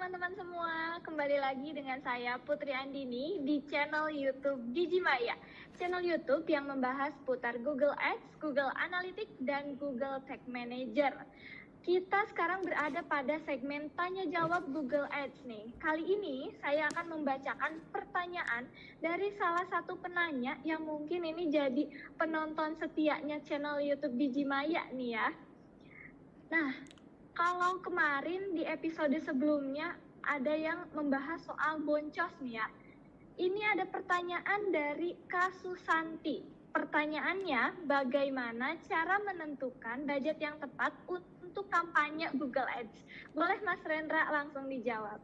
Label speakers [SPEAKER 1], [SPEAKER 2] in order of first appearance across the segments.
[SPEAKER 1] teman-teman semua, kembali lagi dengan saya Putri Andini di channel YouTube Digimaya. Channel YouTube yang membahas seputar Google Ads, Google Analytics, dan Google Tag Manager. Kita sekarang berada pada segmen tanya jawab Google Ads nih. Kali ini saya akan membacakan pertanyaan dari salah satu penanya yang mungkin ini jadi penonton setianya channel YouTube Digimaya nih ya. Nah, kalau kemarin di episode sebelumnya ada yang membahas soal boncos nih ya. Ini ada pertanyaan dari Kasusanti. Pertanyaannya, bagaimana cara menentukan budget yang tepat untuk kampanye Google Ads? Boleh Mas Rendra langsung dijawab.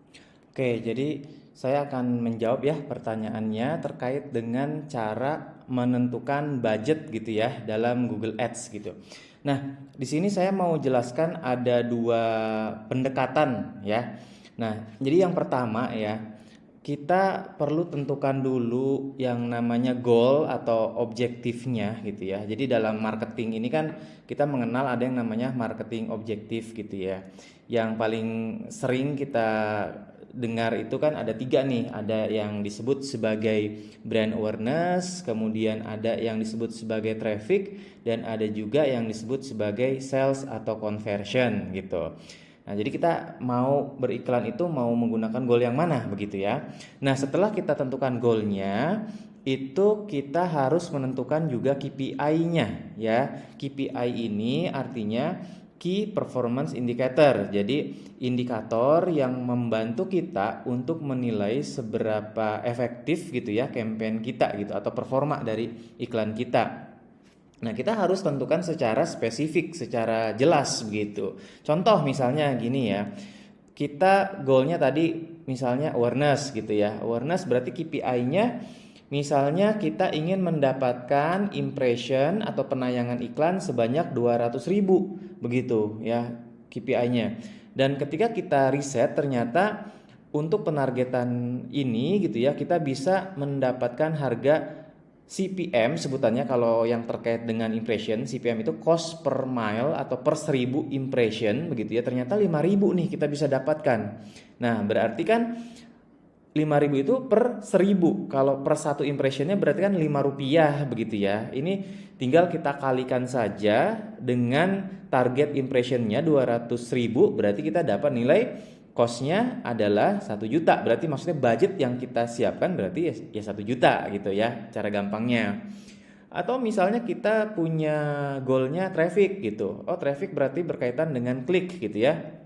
[SPEAKER 2] Oke, jadi saya akan menjawab ya pertanyaannya terkait dengan cara menentukan budget gitu ya dalam Google Ads gitu. Nah, di sini saya mau jelaskan ada dua pendekatan ya. Nah, jadi yang pertama ya, kita perlu tentukan dulu yang namanya goal atau objektifnya gitu ya. Jadi dalam marketing ini kan kita mengenal ada yang namanya marketing objektif gitu ya. Yang paling sering kita dengar itu kan ada 3 nih, ada yang disebut sebagai brand awareness, kemudian ada yang disebut sebagai traffic, dan ada juga yang disebut sebagai sales atau conversion gitu. Nah, jadi kita mau beriklan itu mau menggunakan goal yang mana begitu ya. Nah, setelah kita tentukan goalnya, itu kita harus menentukan juga KPI-nya ya. KPI ini artinya Key Performance Indicator. Jadi indikator yang membantu kita untuk menilai seberapa efektif gitu ya campaign kita gitu atau performa dari iklan kita. Nah, kita harus tentukan secara spesifik, secara jelas begitu. Contoh misalnya gini ya. Kita goalnya tadi misalnya awareness gitu ya. Awareness berarti KPI-nya misalnya kita ingin mendapatkan impression atau penayangan iklan sebanyak 200.000 begitu ya KPI-nya. Dan ketika kita riset ternyata untuk penargetan ini gitu ya kita bisa mendapatkan harga CPM sebutannya kalau yang terkait dengan impression. CPM itu cost per mile atau per 1000 impression begitu ya. Ternyata 5.000 nih kita bisa dapatkan. Nah, berarti kan 5.000 itu per 1.000. Kalau per satu impressionnya berarti kan 5 rupiah begitu ya. Ini tinggal kita kalikan saja dengan target impressionnya 200.000, berarti kita dapat nilai cost-nya adalah 1 juta. Berarti maksudnya budget yang kita siapkan berarti ya 1 juta gitu ya, cara gampangnya. Atau misalnya kita punya goal-nya traffic gitu. Oh, traffic berarti berkaitan dengan klik gitu ya.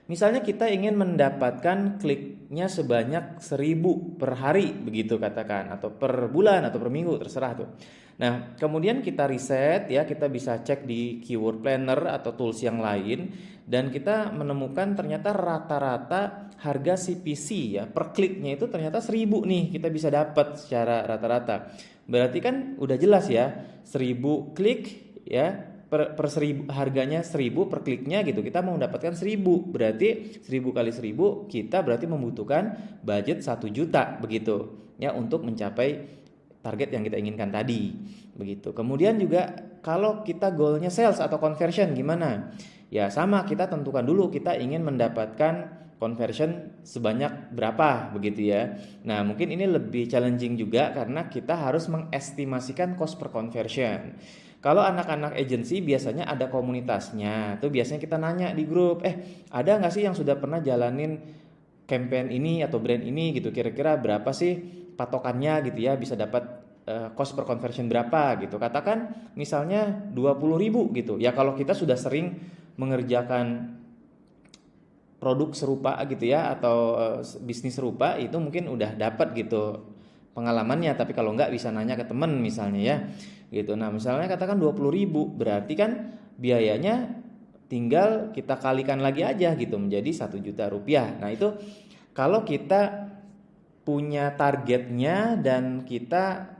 [SPEAKER 2] Misalnya kita ingin mendapatkan kliknya sebanyak 1.000 per hari begitu katakan, atau per bulan atau per minggu terserah tuh. Nah, kemudian kita riset ya, kita bisa cek di keyword planner atau tools yang lain dan kita menemukan ternyata rata-rata harga CPC ya per kliknya itu ternyata 1.000 nih kita bisa dapat secara rata-rata. Berarti kan udah jelas ya, 1.000 klik ya per 1.000 harganya 1.000 per kliknya gitu, kita mau mendapatkan 1.000 berarti 1.000 kali 1.000 kita berarti membutuhkan budget 1 juta begitu ya untuk mencapai target yang kita inginkan tadi begitu. Kemudian juga kalau kita goalnya sales atau conversion gimana ya, sama kita tentukan dulu kita ingin mendapatkan conversion sebanyak berapa begitu ya. Nah, mungkin ini lebih challenging juga karena kita harus mengestimasikan cost per conversion. Kalau anak-anak agency biasanya ada komunitasnya, tuh biasanya kita nanya di grup, ada nggak sih yang sudah pernah jalanin campaign ini atau brand ini gitu, kira-kira berapa sih patokannya gitu ya, bisa dapat cost per conversion berapa gitu. Katakan misalnya 20.000 gitu, ya kalau kita sudah sering mengerjakan produk serupa gitu ya, atau bisnis serupa itu mungkin udah dapat gitu pengalamannya, tapi kalau enggak bisa nanya ke teman misalnya ya gitu. Nah, misalnya katakan 20.000 berarti kan biayanya tinggal kita kalikan lagi aja gitu menjadi 1 juta rupiah. Nah, itu kalau kita punya targetnya dan kita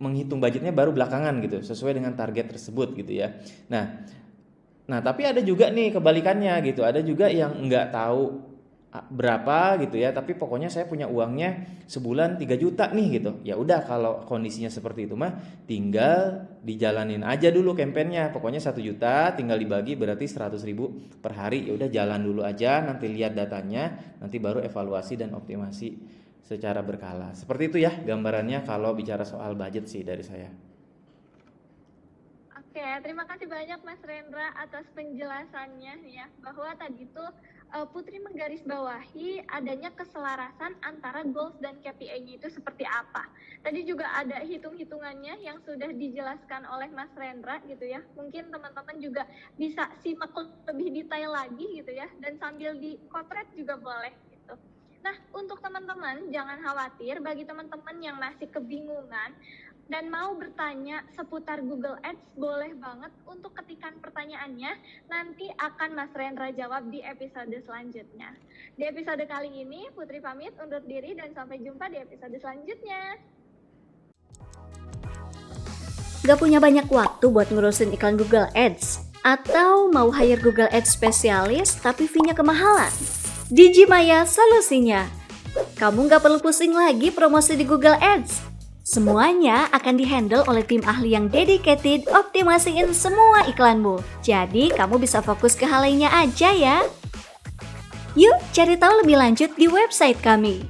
[SPEAKER 2] menghitung budgetnya baru belakangan gitu sesuai dengan target tersebut gitu ya. Nah tapi ada juga nih kebalikannya gitu, ada juga yang enggak tahu berapa gitu ya, tapi pokoknya saya punya uangnya sebulan 3 juta nih gitu. Ya udah, kalau kondisinya seperti itu mah tinggal dijalanin aja dulu kampanyenya. Pokoknya 1 juta tinggal dibagi berarti 100.000 per hari. Ya udah, jalan dulu aja, nanti lihat datanya, nanti baru evaluasi dan optimasi secara berkala. Seperti itu ya gambarannya kalau bicara soal budget sih dari saya.
[SPEAKER 1] Oke, terima kasih banyak Mas Rendra atas penjelasannya ya, bahwa tadi tuh Putri menggarisbawahi adanya keselarasan antara goals dan KPI-nya itu seperti apa. Tadi juga ada hitung-hitungannya yang sudah dijelaskan oleh Mas Rendra gitu ya. Mungkin teman-teman juga bisa simak lebih detail lagi gitu ya, dan sambil dikotret juga boleh gitu. Nah, untuk teman-teman jangan khawatir, bagi teman-teman yang masih kebingungan dan mau bertanya seputar Google Ads, boleh banget untuk ketikan pertanyaannya, nanti akan Mas Rendra jawab di episode selanjutnya. Di episode kali ini, Putri pamit undur diri dan sampai jumpa di episode selanjutnya.
[SPEAKER 3] Gak punya banyak waktu buat ngurusin iklan Google Ads? Atau mau hire Google Ads spesialis tapi fee-nya kemahalan? Digimaya solusinya. Kamu gak perlu pusing lagi promosi di Google Ads. Semuanya akan dihandle oleh tim ahli yang dedicated optimasiin semua iklanmu. Jadi kamu bisa fokus ke hal lainnya aja ya. Yuk cari tahu lebih lanjut di website kami